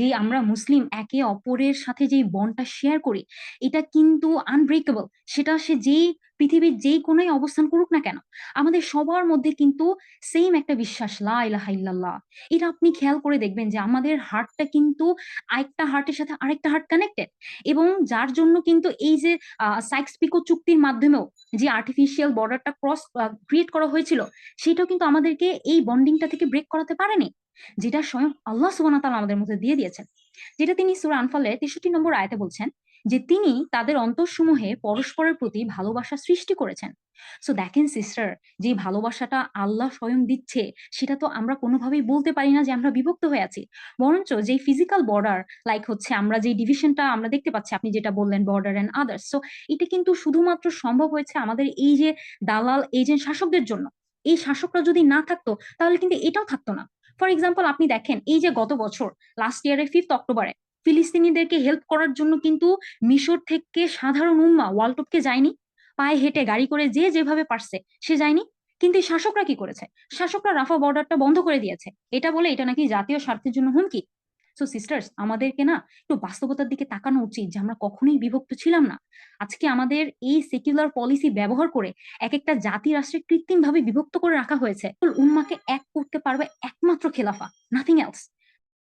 যে আমরা মুসলিম একে অপরের সাথে যে বন্ডটা শেয়ার করি, এটা কিন্তু আনব্রেকেবল। সেটা সে যেই পৃথিবীর যেই কোনায় অবস্থান করুক না কেন, আমাদের সবার মধ্যে কিন্তু সেম একটা বিশ্বাস, লা ইলাহা ইল্লাল্লাহ। এটা আপনি খেয়াল করে দেখবেন যে আমাদের হার্টটা কিন্তু আরেকটা হার্টের সাথে আরেকটা হার্ট কানেক্টেড। এবং যার জন্য কিন্তু এই যে সাইক্স পিকো চুক্তির মাধ্যমেও যে আর্টিফিশিয়াল বর্ডারটা ক্রিয়েট করা হয়েছিল, সেটাও কিন্তু আমাদেরকে এই বন্ডিংটা থেকে ব্রেক করাতে পারেনি, যেটা স্বয়ং আল্লাহ সুবহানাহু ওয়া তাআলা আমাদের মধ্যে দিয়ে দিয়েছেন। যেটা তিনি সূরা আনফালের ৬৩ নম্বর আয়াতে বলছেন যে তিনি তাদের অন্তঃসমূহে পরস্পরের প্রতি ভালোবাসা সৃষ্টি করেছেন। সো দেখেন সিস্টার, যে ভালোবাসাটা আল্লাহ স্বয়ং দিচ্ছে, সেটা তো আমরা কোনোভাবেই বলতে পারি না যে আমরা বিভক্ত হয়ে আছি। বরঞ্চ যেই ফিজিক্যাল বর্ডার, লাইক হচ্ছে আমরা যেই ডিভিশনটা আমরা দেখতে পাচ্ছি, আপনি যেটা বললেন বর্ডার অ্যান্ড আদার্স, সো এটা কিন্তু শুধুমাত্র সম্ভব হয়েছে আমাদের এই যে দালাল এজেন্ট শাসকদের জন্য। এই শাসকরা যদি না থাকতো, তাহলে কিন্তু এটাও থাকতো না। ফর এক্সাম্পল, আপনি দেখেন এই যে গত বছর লাস্ট ইয়ারের 5th অক্টোবরে ফিলিস্তিনিদেরকে হেল্প করার জন্য কিন্তু মিশর থেকে সাধারণ উম্মা ওয়ার্ল্ড টপকে যায়নি। পায়ে হেঁটে গাড়ি করে যে যেভাবে পারছে সে যায়নি। কিন্তু এই শাসকরা কি করেছে? শাসকরা রাফা বর্ডারটা বন্ধ করে দিয়েছে, এটা বলে এটা নাকি জাতীয় স্বার্থের জন্য হুমকি। সো সিস্টার্স, আমাদেরকে না একটু বাস্তবতার দিকে তাকানো উচিত যে আমরা কখনোই বিভক্ত ছিলাম না। আজকে আমাদের এই সেকুলার পলিসি ব্যবহার করে এক একটা জাতি রাষ্ট্রে কৃত্রিমভাবে বিভক্ত করে রাখা হয়েছে। উম্মাকে এক করতে পারবে একমাত্র খেলাফা, নাথিং এলস।